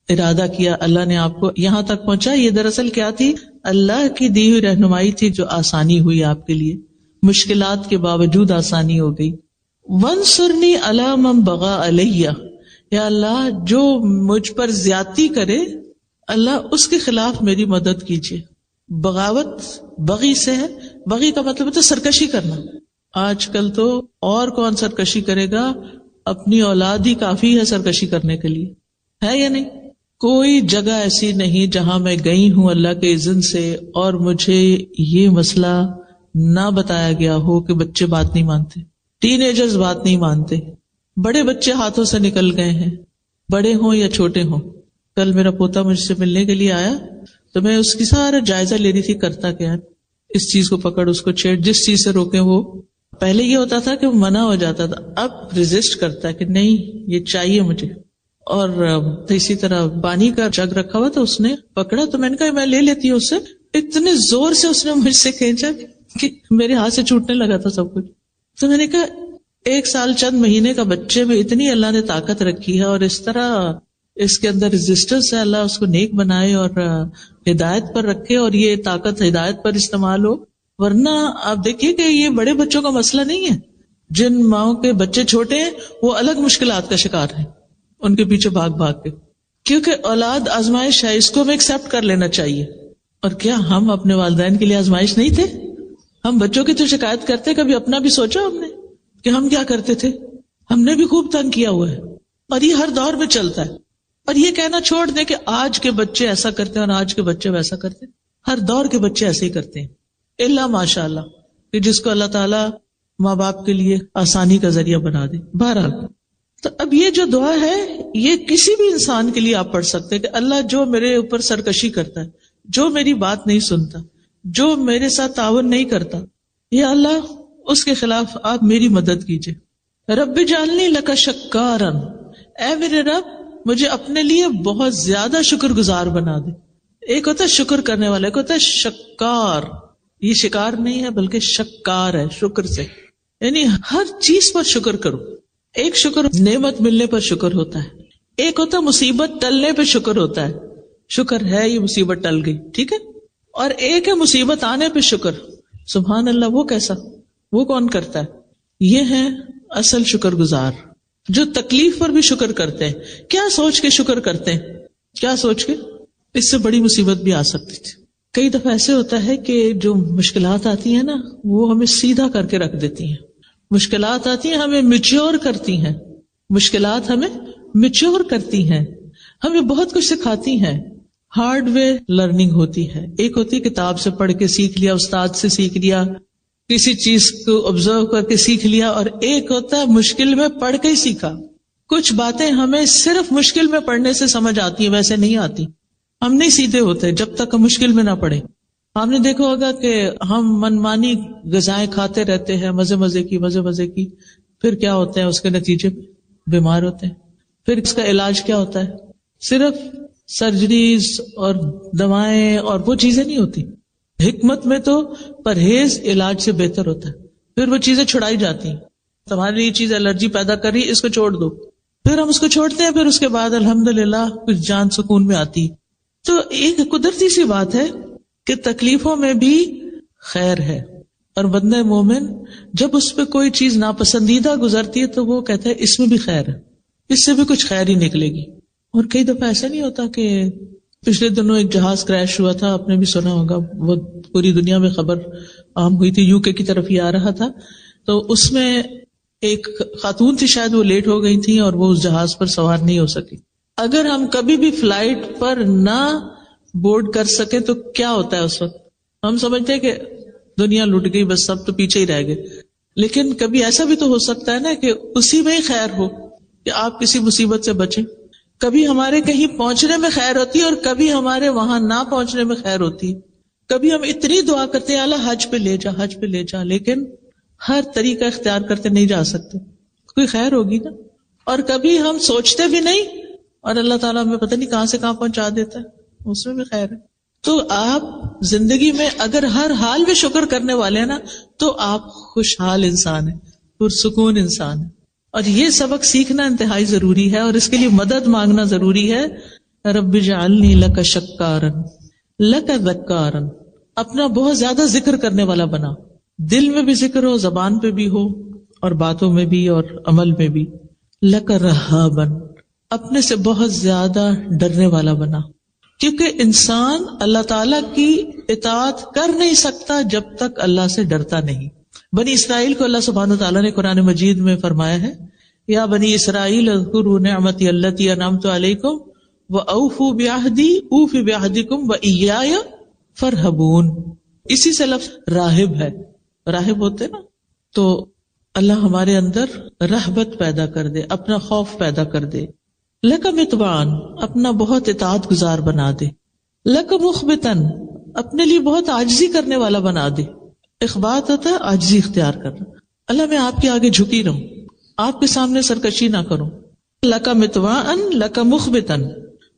ارادہ کیا اللہ نے آپ کو یہاں تک پہنچا. یہ دراصل کیا تھی؟ اللہ کی دی ہوئی رہنمائی تھی جو آسانی ہوئی آپ کے لیے، مشکلات کے باوجود آسانی ہو گئی. وَانصُرْنِي عَلَىٰ مَن بَغَىٰ عَلَيَّ، یا اللہ جو مجھ پر زیادتی کرے اللہ اس کے خلاف میری مدد کیجیے. بغاوت بغی سے ہے، بغی کا مطلب ہے تو سرکشی کرنا. آج کل تو اور کون سرکشی کرے گا؟ اپنی اولاد ہی کافی ہے سرکشی کرنے کے لیے، ہے یا نہیں؟ کوئی جگہ ایسی نہیں جہاں میں گئی ہوں اللہ کے اذن سے اور مجھے یہ مسئلہ نہ بتایا گیا ہو کہ بچے بات نہیں مانتے، ٹین ایجرز بات نہیں مانتے، بڑے بچے ہاتھوں سے نکل گئے ہیں، بڑے ہوں یا چھوٹے ہوں. کل میرا پوتا مجھ سے ملنے کے لیے آیا تو میں اس کی سارا جائزہ لے رہی تھی، کرتا کیا ہے، اس چیز کو پکڑ، اس کو چھیڑ، جس چیز سے روکے. وہ پہلے یہ ہوتا تھا کہ وہ منع ہو جاتا تھا، اب ریزسٹ کرتا ہے کہ نہیں یہ چاہیے مجھے. اور اسی طرح پانی کا جگ رکھا ہوا تو اس نے پکڑا تو میں نے کہا میں لے لیتی ہوں اس سے. اتنے زور سے اس نے مجھ سے کھینچا کہ میرے ہاتھ سے چھوٹنے لگا تھا سب کچھ. تو میں نے کہا 1 سال چند مہینے کا بچے میں اتنی اللہ نے طاقت رکھی ہے اور اس طرح اس کے اندر ریزسٹنس ہے، اللہ اس کو نیک بنائے اور ہدایت پر رکھے اور یہ طاقت ہدایت پر استعمال ہو. ورنہ آپ دیکھیے کہ یہ بڑے بچوں کا مسئلہ نہیں ہے. جن ماؤں کے بچے چھوٹے ہیں وہ الگ مشکلات کا شکار ہیں، ان کے پیچھے بھاگ بھاگ کے، کیونکہ اولاد آزمائش ہے، اس کو ہمیں ایکسپٹ کر لینا چاہیے. اور کیا ہم اپنے والدین کے لیے آزمائش نہیں تھے؟ ہم بچوں کی تو شکایت کرتے، کبھی اپنا بھی سوچا ہم نے کہ ہم کیا کرتے تھے؟ ہم نے بھی خوب تنگ کیا ہوا ہے، اور یہ ہر دور میں چلتا ہے. اور یہ کہنا چھوڑ دیں کہ آج کے بچے ایسا کرتے ہیں اور آج کے بچے ویسا کرتے ہیں. ہر دور کے بچے ایسے ہی کرتے ہیں، الا ماشاء اللہ کہ جس کو اللہ تعالیٰ ماں باپ کے لیے آسانی کا ذریعہ بنا دے. بہرحال تو اب یہ جو دعا ہے یہ کسی بھی انسان کے لیے آپ پڑھ سکتے کہ اللہ جو میرے اوپر سرکشی کرتا ہے، جو میری بات نہیں سنتا، جو میرے ساتھ تعاون نہیں کرتا، یا اللہ اس کے خلاف آپ میری مدد کیجئے. رب اجعلنی لک شکارا، اے میرے رب مجھے اپنے لیے بہت زیادہ شکر گزار بنا دے. ایک ہوتا ہے شکر کرنے والا، ایک ہوتا ہے شکار. یہ شکار نہیں ہے بلکہ شکار ہے، شکر سے، یعنی ہر چیز پر شکر کرو. ایک شکر نعمت ملنے پر شکر ہوتا ہے، ایک ہوتا ہے مصیبت ٹلنے پہ شکر ہوتا ہے، شکر ہے یہ مصیبت ٹل گئی، ٹھیک ہے، اور ایک ہے مصیبت آنے پہ شکر. سبحان اللہ، وہ کیسا، وہ کون کرتا ہے؟ یہ ہے اصل شکر گزار، جو تکلیف پر بھی شکر کرتے ہیں. کیا سوچ کے شکر کرتے ہیں؟ کیا سوچ کے؟ اس سے بڑی مصیبت بھی آ سکتی تھی. کئی دفعہ ایسے ہوتا ہے کہ جو مشکلات آتی ہیں نا، وہ ہمیں سیدھا کر کے رکھ دیتی ہیں. مشکلات آتی ہیں ہمیں میچور کرتی ہیں، مشکلات ہمیں میچور کرتی ہیں، ہمیں بہت کچھ سکھاتی ہیں. ہارڈ وے لرننگ ہوتی ہے. ایک ہوتی ہے کتاب سے پڑھ کے سیکھ لیا، استاد سے سیکھ لیا، کسی چیز کو آبزرو کر کے سیکھ لیا، اور ایک ہوتا ہے مشکل میں پڑھ کے ہی سیکھا. کچھ باتیں ہمیں صرف مشکل میں پڑھنے سے سمجھ آتی ہیں، ویسے نہیں آتی. ہم نہیں سیدھے ہوتے جب تک ہم مشکل میں نہ پڑھیں. آپ نے دیکھا ہوگا کہ ہم منمانی غذائیں کھاتے رہتے ہیں، مزے کی، پھر کیا ہوتا ہے؟ اس کے نتیجے بیمار ہوتے ہیں. پھر اس کا علاج کیا ہوتا ہے؟ صرف سرجریز اور دوائیں اور وہ چیزیں نہیں ہوتی. حکمت میں تو پرہیز علاج سے بہتر ہوتا ہے. پھر وہ چیزیں چھڑائی جاتی ہیں. تمہاری لیے یہ چیز الرجی پیدا کر رہی ہے، اس کو چھوڑ دو. پھر ہم اس کو چھوڑتے ہیں، پھر اس کے بعد الحمدللہ کچھ جان سکون میں آتی. تو ایک قدرتی سی بات ہے کہ تکلیفوں میں بھی خیر ہے، اور بندہ مومن جب اس پہ کوئی چیز ناپسندیدہ گزرتی ہے تو وہ کہتا ہے اس میں بھی خیر ہے، اس سے بھی کچھ خیر ہی نکلے گی. اور کئی دفعہ ایسا نہیں ہوتا کہ پچھلے دنوں ایک جہاز کریش ہوا تھا، آپ نے بھی سنا ہوگا، وہ پوری دنیا میں خبر عام ہوئی تھی. UK کی طرف ہی آ رہا تھا، تو اس میں ایک خاتون تھی، شاید وہ لیٹ ہو گئی تھی اور وہ اس جہاز پر سوار نہیں ہو سکی. اگر ہم کبھی بھی فلائٹ پر نہ بورڈ کر سکے تو کیا ہوتا ہے؟ اس وقت ہم سمجھتے ہیں کہ دنیا لٹ گئی، بس سب تو پیچھے ہی رہ گئے. لیکن کبھی ایسا بھی تو ہو سکتا ہے نا کہ اسی میں ہی خیر ہو، کہ آپ کسی مصیبت سے بچیں. کبھی ہمارے کہیں پہنچنے میں خیر ہوتی ہے اور کبھی ہمارے وہاں نہ پہنچنے میں خیر ہوتی ہے. کبھی ہم اتنی دعا کرتے ہیں اللہ حج پہ لے جا، لیکن ہر طریقہ اختیار کرتے نہیں جا سکتے، کوئی خیر ہوگی نا. اور کبھی ہم سوچتے بھی نہیں اور اللہ تعالیٰ ہمیں پتہ نہیں کہاں سے کہاں پہنچا دیتا ہے، اس میں بھی خیر ہے. تو آپ زندگی میں اگر ہر حال میں شکر کرنے والے ہیں نا، تو آپ خوشحال انسان ہیں، پرسکون انسان ہیں. اور یہ سبق سیکھنا انتہائی ضروری ہے، اور اس کے لیے مدد مانگنا ضروری ہے. رب اجعلنی لک شکارا لک ذکارا، اپنا بہت زیادہ ذکر کرنے والا بنا، دل میں بھی ذکر ہو، زبان پہ بھی ہو، اور باتوں میں بھی اور عمل میں بھی. لک رہابا، اپنے سے بہت زیادہ ڈرنے والا بنا، کیونکہ انسان اللہ تعالی کی اطاعت کر نہیں سکتا جب تک اللہ سے ڈرتا نہیں. بنی اسرائیل کو اللہ سبحانہ وتعالیٰ نے قرآن مجید میں فرمایا ہے، یا بنی اسرائیل اذکروا نعمتی التی انعمت علیکم واوفوا بعہدی اوف بعہدکم وایای فارہبون. اسی سے لفظ راہب ہے، راہب ہوتے نا. تو اللہ ہمارے اندر رہبت پیدا کر دے، اپنا خوف پیدا کر دے. لک متبعن، اپنا بہت اطاعت گزار بنا دے. لک مخبتن، اپنے لیے بہت عاجزی کرنے والا بنا دے. اخبات ہوتا ہے عاجزی اختیار کرنا. اللہ میں آپ کے آگے جھکی رہوں، آپ کے سامنے سرکشی نہ کروں. لک متبعن لک مخبتن.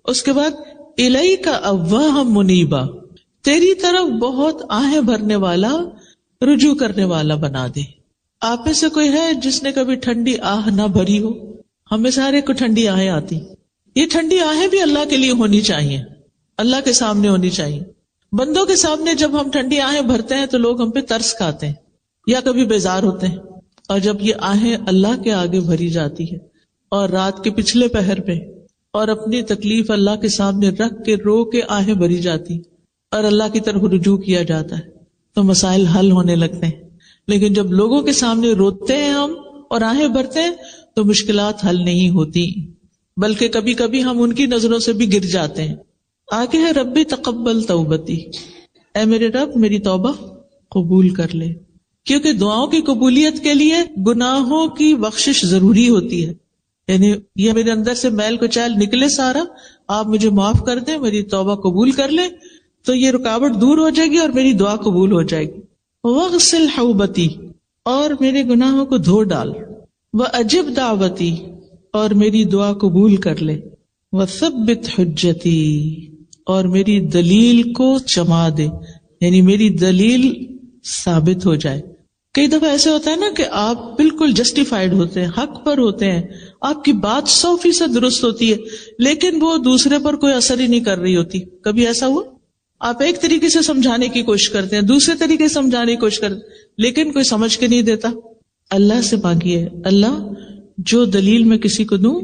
اس کے بعد الیک اواہ منیبا، تیری طرف بہت آہیں بھرنے والا، رجوع کرنے والا بنا دے. آپ میں سے کوئی ہے جس نے کبھی ٹھنڈی آہ نہ بھری ہو؟ ہمیں سارے کو ٹھنڈی آہیں آتی. یہ ٹھنڈی آہیں بھی اللہ کے لیے ہونی چاہیے، اللہ کے سامنے ہونی چاہیے. بندوں کے سامنے جب ہم ٹھنڈی آہیں بھرتے ہیں تو لوگ ہم پہ ترس کھاتے ہیں یا کبھی بیزار ہوتے ہیں. اور جب یہ آہیں اللہ کے آگے بھری جاتی ہے اور رات کے پچھلے پہر پہ اور اپنی تکلیف اللہ کے سامنے رکھ کے رو کے آہیں بھری جاتی اور اللہ کی طرف رجوع کیا جاتا ہے تو مسائل حل ہونے لگتے ہیں. لیکن جب لوگوں کے سامنے روتے ہیں ہم اور آہیں بھرتے ہیں تو مشکلات حل نہیں ہوتی، بلکہ کبھی کبھی ہم ان کی نظروں سے بھی گر جاتے ہیں. آگے ہے ربی تقبل توبتی، اے میرے رب میری توبہ قبول کر لے. کیونکہ دعاؤں کی قبولیت کے لیے گناہوں کی بخشش ضروری ہوتی ہے. یعنی یہ میرے اندر سے میل کچیل نکلے سارا، آپ مجھے معاف کر دیں، میری توبہ قبول کر لیں، تو یہ رکاوٹ دور ہو جائے گی اور میری دعا قبول ہو جائے گی. وغسل حوبتی، اور میرے گناہوں کو دھو ڈال. وَأَجِبْ دعوتی، اور میری دعا قبول کر لے. وَثَبِّتْ حجتی، اور میری دلیل کو جما دے، یعنی میری دلیل ثابت ہو جائے. کئی دفعہ ایسے ہوتا ہے نا کہ آپ بالکل جسٹیفائیڈ ہوتے ہیں، حق پر ہوتے ہیں، آپ کی بات 100% درست ہوتی ہے لیکن وہ دوسرے پر کوئی اثر ہی نہیں کر رہی ہوتی. کبھی ایسا ہوا؟ آپ ایک طریقے سے سمجھانے کی کوشش کرتے ہیں, دوسرے طریقے سے سمجھانے کی کوشش کرتے ہیں, لیکن کوئی سمجھ کے نہیں دیتا. اللہ سے مانگیے, اللہ جو دلیل میں کسی کو دوں,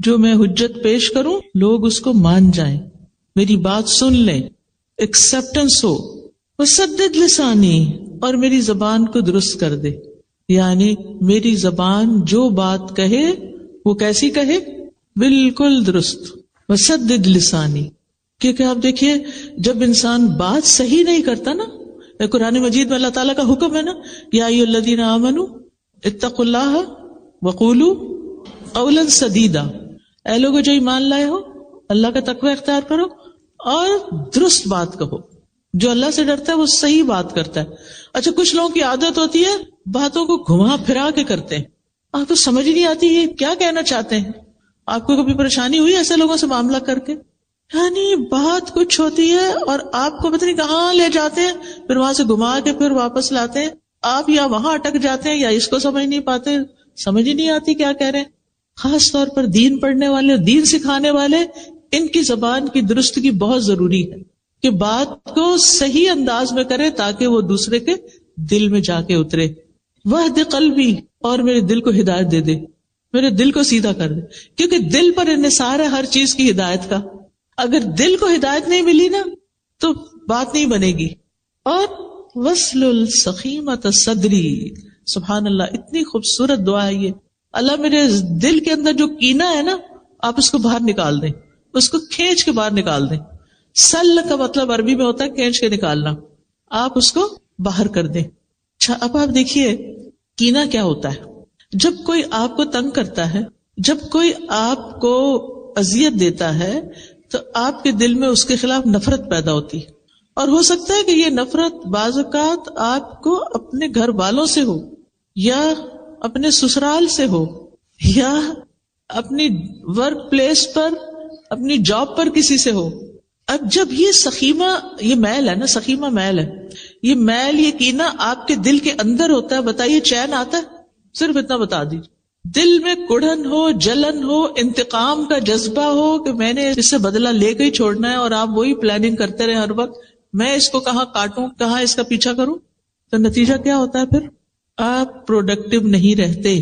جو میں حجت پیش کروں, لوگ اس کو مان جائیں, میری بات سن لیں, ایکسپٹنس ہو. وسدد لسانی, اور میری زبان کو درست کر دے, یعنی میری زبان جو بات کہے وہ کیسی کہے؟ بالکل درست. وسدد لسانی, کیونکہ آپ دیکھیے جب انسان بات صحیح نہیں کرتا نا, قرآن مجید میں اللہ تعالیٰ کا حکم ہے نا, یا ایھا الذین آمنوا اتقوا اللہ وقولوا قولا سدیدا, اے لوگو جو ایمان لائے ہو اللہ کا تقوی اختیار کرو اور درست بات کہو. جو اللہ سے ڈرتا ہے وہ صحیح بات کرتا ہے. اچھا, کچھ لوگوں کی عادت ہوتی ہے باتوں کو گھما پھرا کے کرتے ہیں, آپ کو سمجھ نہیں آتی یہ کیا کہنا چاہتے ہیں. آپ کو کبھی پریشانی ہوئی ایسے لوگوں سے معاملہ کر کے؟ یعنی بات کچھ ہوتی ہے اور آپ کو پتہ نہیں کہاں لے جاتے ہیں, پھر وہاں سے گھما کے پھر واپس لاتے ہیں. آپ یا وہاں اٹک جاتے ہیں یا اس کو سمجھ نہیں پاتے, سمجھ ہی نہیں آتی کیا کہہ رہے ہیں. خاص طور پر دین پڑھنے والے, دین سکھانے والے, ان کی زبان کی درستگی بہت ضروری ہے کہ بات کو صحیح انداز میں کرے تاکہ وہ دوسرے کے دل میں جا کے اترے. وہد قلبی, اور میرے دل کو ہدایت دے دے, میرے دل کو سیدھا کر دے, کیونکہ دل پر انحصار ہے ہر چیز کی ہدایت کا. اگر دل کو ہدایت نہیں ملی نا تو بات نہیں بنے گی. اور وصل السخیمۃ صدری, سبحان اللہ, اتنی خوبصورت دعا ہے یہ. اللہ میرے دل کے اندر جو کینہ ہے نا آپ اس کو باہر نکال دیں, اس کو کھینچ کے باہر نکال دیں. سل کا مطلب عربی میں ہوتا ہے کھینچ کے نکالنا, آپ اس کو باہر کر دیں. اچھا, اب آپ دیکھیے کینہ کیا ہوتا ہے. جب کوئی آپ کو تنگ کرتا ہے, جب کوئی آپ کو اذیت دیتا ہے تو آپ کے دل میں اس کے خلاف نفرت پیدا ہوتی ہے. اور ہو سکتا ہے کہ یہ نفرت بعض اوقات آپ کو اپنے گھر والوں سے ہو, یا اپنے سسرال سے ہو, یا اپنی ورک پلیس پر, اپنی جاب پر کسی سے ہو. اب جب یہ سخیمہ, یہ میل ہے نا, سخیمہ میل ہے, یہ میل, یہ کینہ آپ کے دل کے اندر ہوتا ہے, بتائیے چین آتا ہے؟ صرف اتنا بتا دیجیے. دل میں کڑھن ہو, جلن ہو, انتقام کا جذبہ ہو کہ میں نے اس سے بدلہ لے کے ہی چھوڑنا ہے, اور آپ وہی پلاننگ کرتے رہے ہر وقت, میں اس کو کہاں کاٹوں, کہاں اس کا پیچھا کروں, تو نتیجہ کیا ہوتا ہے پھر؟ آپ پروڈکٹیو نہیں رہتے.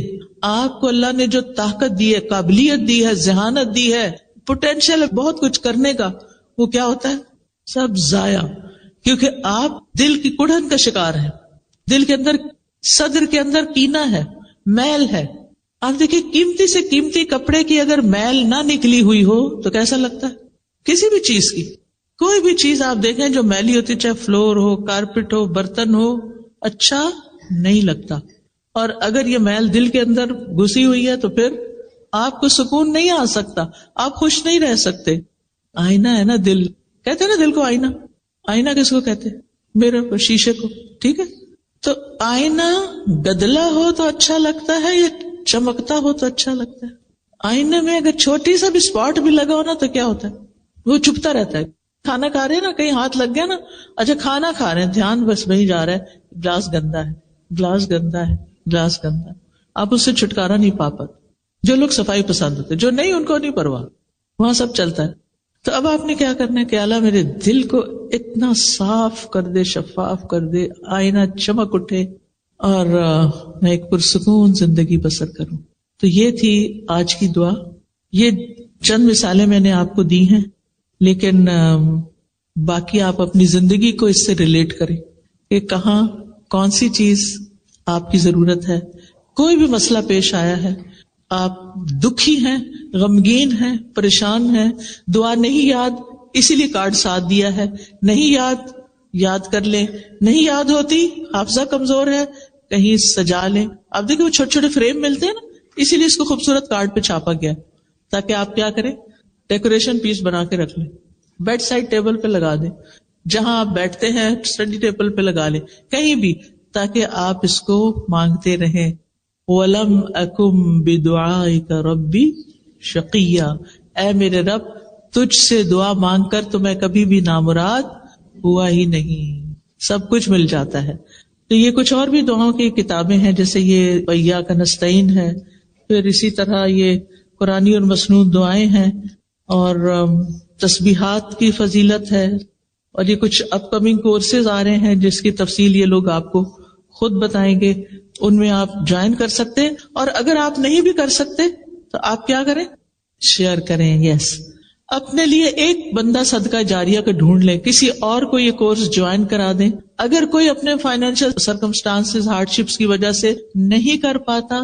آپ کو اللہ نے جو طاقت دی ہے, قابلیت دی ہے, ذہانت دی ہے, پوٹینشیل ہے بہت کچھ کرنے کا, وہ کیا ہوتا ہے؟ سب ضائع, کیونکہ آپ دل کی کڑھن کا شکار ہیں. دل کے اندر, صدر کے اندر کینہ ہے, میل ہے. آپ دیکھیں قیمتی سے قیمتی کپڑے کی اگر میل نہ نکلی ہوئی ہو تو کیسا لگتا ہے؟ کسی بھی چیز کی, کوئی بھی چیز آپ دیکھیں جو میلی ہوتی, چاہے فلور ہو, کارپٹ ہو, برتن ہو, اچھا نہیں لگتا. اور اگر یہ میل دل کے اندر گھسی ہوئی ہے تو پھر آپ کو سکون نہیں آ سکتا, آپ خوش نہیں رہ سکتے. آئینہ ہے نا دل, کہتے ہیں نا دل کو آئینہ. آئینہ کس کو کہتے ہیں؟ میرر کو, شیشے کو, ٹھیک ہے. تو آئینہ گدلا ہو تو اچھا لگتا ہے, یا چمکتا ہو تو اچھا لگتا ہے؟ آئینے میں اگر چھوٹی سا بھی اسپاٹ بھی لگا ہو نا تو کیا ہوتا ہے؟ وہ چپتا رہتا ہے. کھانا کھا رہے ہیں نا, کہیں ہاتھ لگ گیا نا, اچھا کھانا کھا رہے ہیں, دھیان بس وہیں جا رہا ہے, گلاس گندا ہے, گلاس گندا ہے, گلاس گندا ہے. آپ اس سے چھٹکارا نہیں پا پاتے. جو لوگ صفائی پسند ہوتے, جو نہیں ان کو نہیں پرواہ, وہاں سب چلتا ہے. تو اب آپ نے کیا کرنا ہے کہ اللہ میرے دل کو اتنا صاف کر دے, شفاف کر دے, آئینہ چمک اٹھے, اور میں ایک پرسکون زندگی بسر کروں. تو یہ تھی آج کی دعا. یہ چند مثالیں میں نے آپ کو دی ہیں, لیکن باقی آپ اپنی زندگی کو اس سے ریلیٹ کریں کہ کہاں کون سی چیز آپ کی ضرورت ہے. کوئی بھی مسئلہ پیش آیا ہے, آپ دکھی ہیں, غمگین ہیں, پریشان ہیں, دعا نہیں یاد, اسی لیے کارڈ ساتھ دیا ہے, نہیں یاد, یاد کر لیں. نہیں یاد ہوتی, حافظہ کمزور ہے, کہیں سجا لیں. آپ دیکھیں وہ چھوٹے چھوٹے فریم ملتے ہیں نا, اسی لیے اس کو خوبصورت کارڈ پہ چھاپا گیا, تاکہ آپ کیا کریں, ڈیکوریشن پیس بنا کے رکھ لیں, بیڈ سائڈ ٹیبل پہ لگا دیں, جہاں آپ بیٹھتے ہیں اسٹڈی ٹیبل پہ لگا لیں, کہیں بھی, تاکہ آپ اس کو مانگتے رہیں. وَلَمْ أَكُمْ بِدُعَائِكَ رَبِّ شَقِيًّا, اے میرے رب تجھ سے دعا مانگ کر تو میں کبھی بھی نامراد ہوا ہی نہیں, سب کچھ مل جاتا ہے. تو یہ کچھ اور بھی دعاؤں کی کتابیں ہیں, جیسے یہ وَإِيَّاكَ نَسْتَعِينُ ہے, پھر اسی طرح یہ قرآنی اور مسنون دعائیں ہیں، اور تسبیحات کی فضیلت ہے، اور یہ کچھ اپ کمنگ کورسز آ رہے ہیں جس کی تفصیل یہ لوگ آپ کو خود بتائیں گے، ان میں آپ جوائن کر سکتے ہیں. اور اگر آپ نہیں بھی کر سکتے تو آپ کیا کریں، شیئر کریں. یس، اپنے لیے ایک بندہ صدقہ جاریہ کا ڈھونڈ لیں، کسی اور کو یہ کورس جوائن کرا دیں. اگر کوئی اپنے فائنینشیل سرکمسٹانسز ہارڈ شپس کی وجہ سے نہیں کر پاتا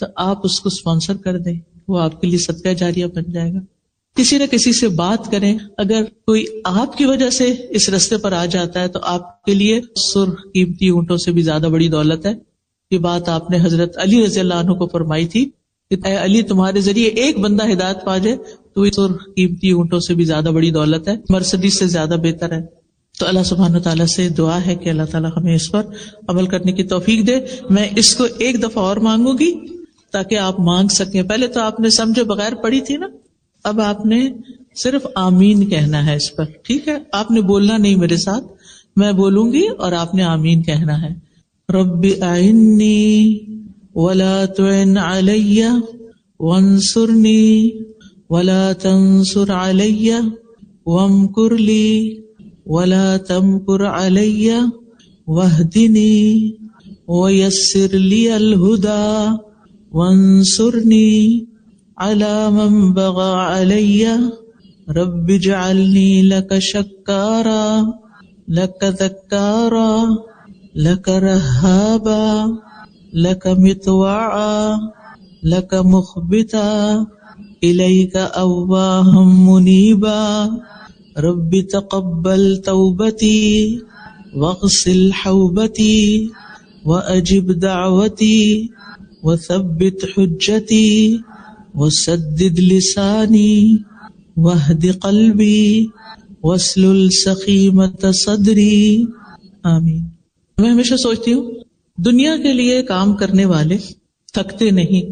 تو آپ اس کو اسپانسر کر دیں، وہ آپ کے لیے صدقہ جاریہ بن جائے گا. کسی نہ کسی سے بات کریں. اگر کوئی آپ کی وجہ سے اس رستے پر آ جاتا ہے تو آپ کے لیے سرخ قیمتی اونٹوں سے بھی زیادہ بڑی دولت ہے. یہ بات آپ نے حضرت علی رضی اللہ عنہ کو فرمائی تھی کہ اے علی، تمہارے ذریعے ایک بندہ ہدایت پا جائے تو یہ سرخ قیمتی اونٹوں سے بھی زیادہ بڑی دولت ہے، مرسڈیز سے زیادہ بہتر ہے. تو اللہ سبحانہ تعالیٰ سے دعا ہے کہ اللہ تعالیٰ ہمیں اس پر عمل کرنے کی توفیق دے. میں اس کو ایک دفعہ اور مانگوں گی تاکہ آپ مانگ سکیں. پہلے تو آپ نے سمجھے بغیر پڑھی تھی نا، اب آپ نے صرف آمین کہنا ہے اس پر، ٹھیک ہے؟ آپ نے بولنا نہیں میرے ساتھ، میں بولوں گی اور آپ نے آمین کہنا ہے. رب اعنی ولا تعن علی وانصرنی ولا تنصر علی وامکر لی ولا تمکر علی واہدنی ویسر لی الہدی وانصرنی علی من بغى علی رب اجعلنی لک شکارا لک ذکارا لک رہابا لک مطواعا لک مخبتا الیک اواہا منیبا رب تقبل توبتی واغسل حوبتی واجب دعوتی وثبت حجتی وسدد لسانی واہد قلبی واسلل سخیمۃ صدری. آمین. میں ہمیشہ سوچتی ہوں دنیا کے لیے کام کرنے والے تھکتے نہیں،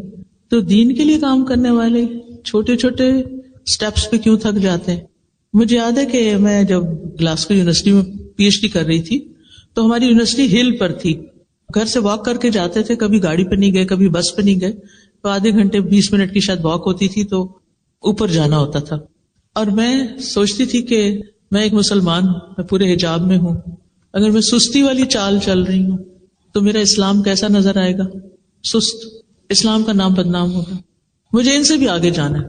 تو دین کے لیے کام کرنے والے چھوٹے چھوٹے سٹیپس پہ کیوں تھک جاتے ہیں. مجھے یاد ہے کہ میں جب گلاسگو یونیورسٹی میں پی ایچ ڈی کر رہی تھی تو ہماری یونیورسٹی ہل پر تھی. گھر سے واک کر کے جاتے تھے، کبھی گاڑی پہ نہیں گئے، کبھی بس پہ نہیں گئے، تو آدھے گھنٹے 20 منٹ کی شاید واک ہوتی تھی تو اوپر جانا ہوتا تھا. اور میں سوچتی تھی کہ میں ایک مسلمان ہوں، میں پورے حجاب میں ہوں، اگر میں سستی والی چال چل رہی ہوں تو میرا اسلام کیسا نظر آئے گا؟ سست. اسلام کا نام بدنام ہوگا. مجھے ان سے بھی آگے جانا ہے.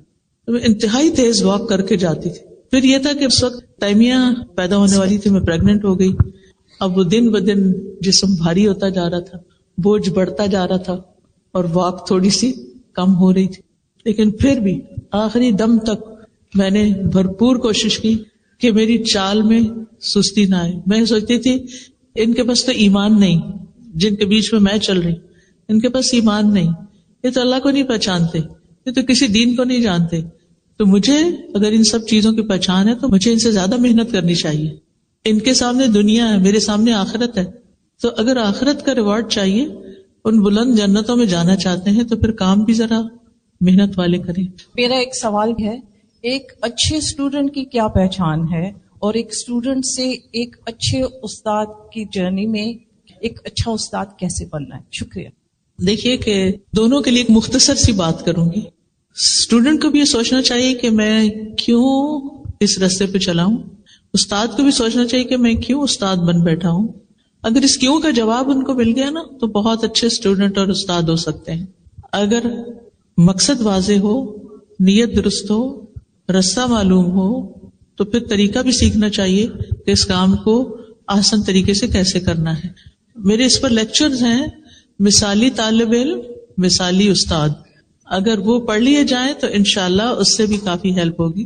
تو میں انتہائی تیز واک کر کے جاتی تھی. پھر یہ تھا کہ اس وقت تیمیہ پیدا ہونے والی تھی، میں پریگننٹ ہو گئی. اب وہ دن بدن جسم بھاری ہوتا جا رہا تھا، بوجھ بڑھتا جا رہا تھا اور واک تھوڑی سی کم ہو رہی تھی. لیکن پھر بھی آخری دم تک میں نے بھرپور کوشش کی کہ میری چال میں سستی نہ آئے. میں سوچتی تھی ان کے پاس تو ایمان نہیں، جن کے بیچ میں چل رہی، ان کے پاس ایمان نہیں، یہ تو اللہ کو نہیں پہچانتے، یہ تو کسی دین کو نہیں جانتے. تو مجھے اگر ان سب چیزوں کی پہچان ہے تو مجھے ان سے زیادہ محنت کرنی چاہیے. ان کے سامنے دنیا ہے، میرے سامنے آخرت ہے. تو اگر آخرت کا ریوارڈ چاہیے، ان بلند جنتوں میں جانا چاہتے ہیں تو پھر کام بھی ذرا محنت والے کریں. میرا ایک سوال ہے، ایک اچھے اسٹوڈنٹ کی کیا پہچان ہے، اور ایک اسٹوڈنٹ سے ایک اچھے استاد کی جرنی میں ایک اچھا استاد کیسے بننا ہے؟ شکریہ. دیکھیے کہ دونوں کے لیے ایک مختصر سی بات کروں گی. اسٹوڈنٹ کو بھی یہ سوچنا چاہیے کہ میں کیوں اس راستے پہ چلا ہوں، استاد کو بھی سوچنا چاہیے کہ میں کیوں استاد بن بیٹھا ہوں. اگر اس کیوں کا جواب ان کو مل گیا نا تو بہت اچھے اسٹوڈنٹ اور استاد ہو سکتے ہیں. اگر مقصد واضح ہو، نیت درست ہو، رستہ معلوم ہو تو پھر طریقہ بھی سیکھنا چاہیے کہ اس کام کو آسان طریقے سے کیسے کرنا ہے. میرے اس پر لیکچرز ہیں، مثالی طالب علم، مثالی استاد. اگر وہ پڑھ لیے جائیں تو انشاءاللہ اس سے بھی کافی ہیلپ ہوگی.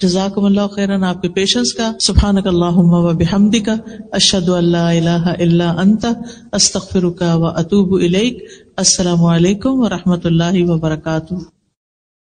جزاکم اللہ خیراً آپ کے پیشنس کا. سبحانک اللہم و بحمدک، اشہد ان لا الہ الا انت، استغفرک و اتوب الیک. السلام علیکم و رحمۃ اللہ وبرکاتہ.